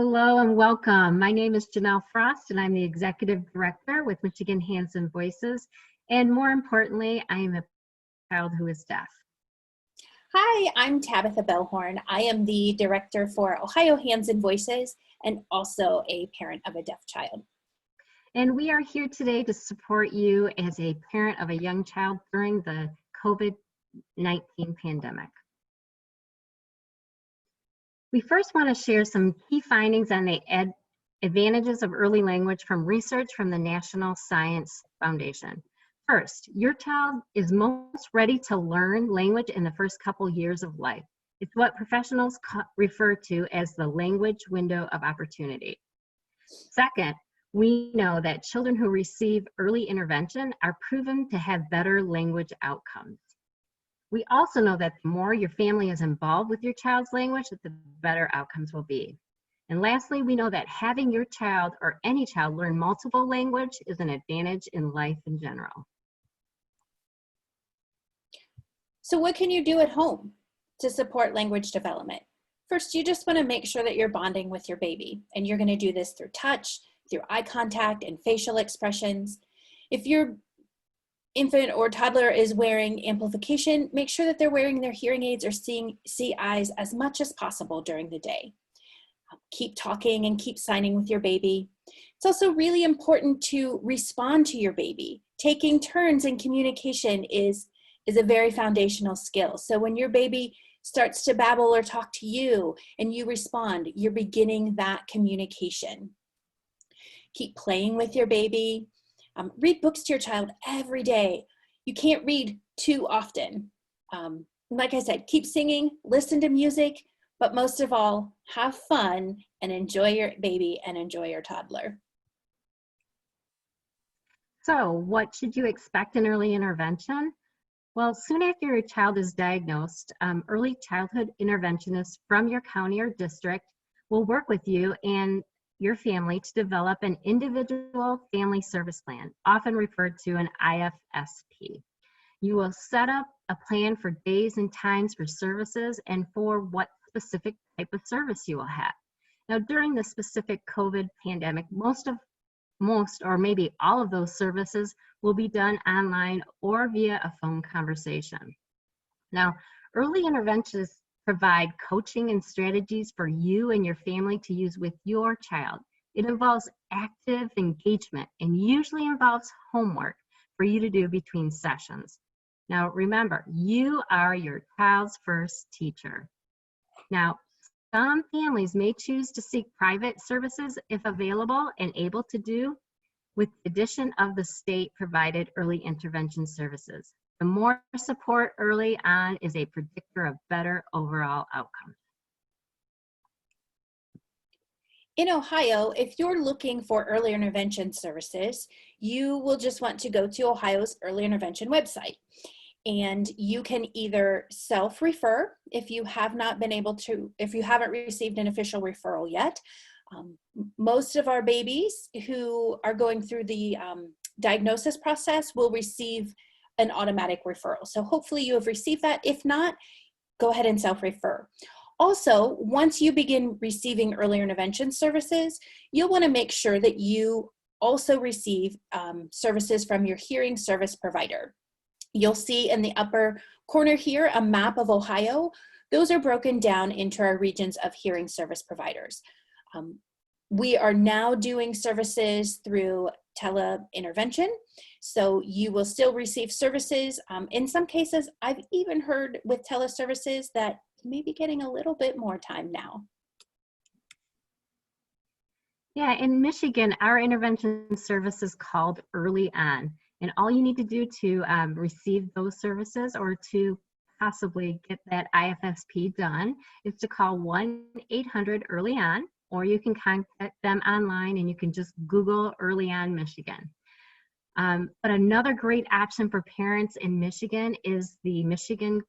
Hello and welcome. My name is Janelle Frost and I'm the Executive Director with Michigan Hands and Voices. And more importantly, I am a child who is deaf. Hi, I'm Tabitha Bellhorn. I am the Director for Ohio Hands and Voices and also a parent of a deaf child. And we are here today to support you as a parent of a young child during the COVID-19 pandemic. We first want to share some key findings on the advantages of early language from research from the National Science Foundation. First, your child is most ready to learn language in the first couple years of life. It's what professionals refer to as the language window of opportunity. Second, we know that children who receive early intervention are proven to have better language outcomes. We also know that the more your family is involved with your child's language, the better outcomes will be. And lastly, we know that having your child or any child learn multiple language is an advantage in life in general. So what can you do at home to support language development? First, you just want to make sure that you're bonding with your baby, and you're going to do this through touch, through eye contact, and facial expressions. If your infant or toddler is wearing amplification, make sure that they're wearing their hearing aids or see eyes as much as possible during the day. Keep talking and keep signing with your baby. It's also really important to respond to your baby. Taking turns in communication is a very foundational skill. So when your baby starts to babble or talk to you and you respond, you're beginning that communication. Keep playing with your baby. Read books to your child every day. You can't read too often. Like I said, keep singing, listen to music, but most of all, have fun and enjoy your baby and enjoy your toddler. So what should you expect in early intervention? Well, soon after your child is diagnosed, early childhood interventionists from your county or district will work with you and your family to develop an individual family service plan, often referred to an IFSP. You will set up a plan for days and times for services and for what specific type of service you will have. Now, during the specific COVID pandemic, most or maybe all of those services will be done online or via a phone conversation. Now, early interventions provide coaching and strategies for you and your family to use with your child. It involves active engagement and usually involves homework for you to do between sessions. Now, remember, you are your child's first teacher. Now, some families may choose to seek private services if available and able to do with the addition of the state-provided early intervention services. The more support early on is a predictor of better overall outcomes. In Ohio, if you're looking for early intervention services, you will just want to go to Ohio's early intervention website. And you can either self-refer if you haven't received an official referral yet. Most of our babies who are going through the diagnosis process will receive an automatic referral. So hopefully you have received that. If not, go ahead and self-refer. Also, once you begin receiving early intervention services, you'll want to make sure that you also receive services from your hearing service provider. You'll see in the upper corner here a map of Ohio. Those are broken down into our regions of hearing service providers. We are now doing services through tele-intervention, so you will still receive services. In some cases, I've even heard with teleservices that you may be getting a little bit more time now. Yeah, in Michigan, our intervention service is called Early On. And all you need to do to receive those services or to possibly get that IFSP done is to call 1-800-EARLY-ON, or you can contact them online and you can just Google Early On Michigan. But another great option for parents in Michigan is the Michigan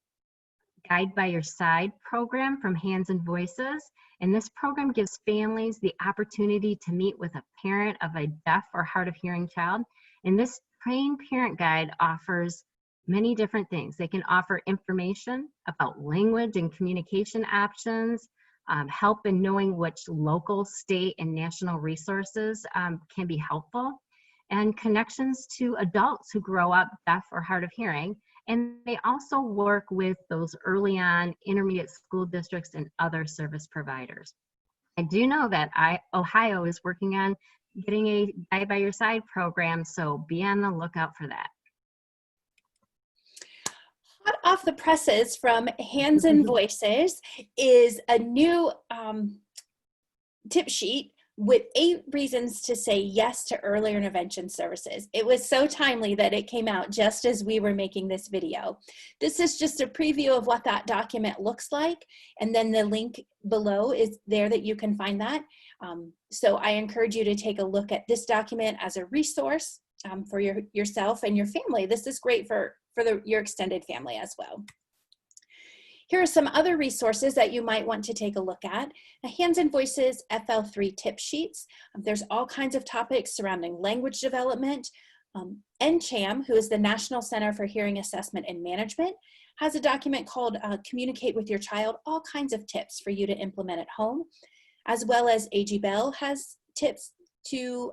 Guide by Your Side program from Hands and Voices. And this program gives families the opportunity to meet with a parent of a deaf or hard of hearing child. And this Trained Parent Guide offers many different things. They can offer information about language and communication options, help in knowing which local, state, and national resources can be helpful, and connections to adults who grow up deaf or hard of hearing. And they also work with those early on intermediate school districts and other service providers. I do know that Ohio is working on getting a Guide by Your Side program, so be on the lookout for that. Hot off the presses from Hands and Voices is a new tip sheet with 8 reasons to say yes to early intervention services. It was so timely that it came out just as we were making this video. This is just a preview of what that document looks like, and then the link below is there that you can find that. So I encourage you to take a look at this document as a resource for yourself and your family. This is great for your extended family as well. Here are some other resources that you might want to take a look at. Hands and Voices FL3 tip sheets. There's all kinds of topics surrounding language development. NCHAM, who is the National Center for Hearing Assessment and Management, has a document called Communicate with Your Child, all kinds of tips for you to implement at home, as well as AG Bell has tips to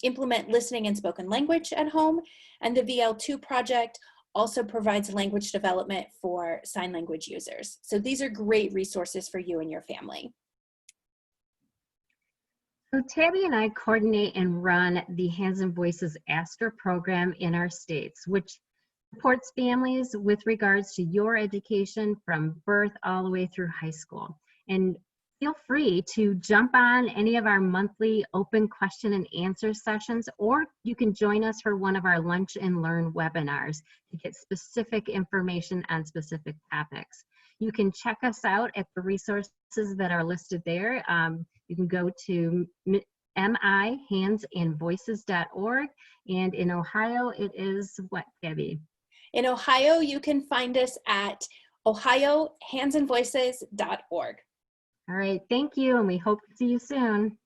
implement listening and spoken language at home, and the VL2 project also provides language development for sign language users. So these are great resources for you and your family. So Tabby and I coordinate and run the Hands and Voices Astra program in our states, which supports families with regards to your education from birth all the way through high school. And feel free to jump on any of our monthly open question and answer sessions, or you can join us for one of our Lunch and Learn webinars to get specific information on specific topics. You can check us out at the resources that are listed there. You can go to mihandsandvoices.org, and in Ohio it is what, Gabby? In Ohio, you can find us at ohiohandsandvoices.org. All right, thank you, and we hope to see you soon.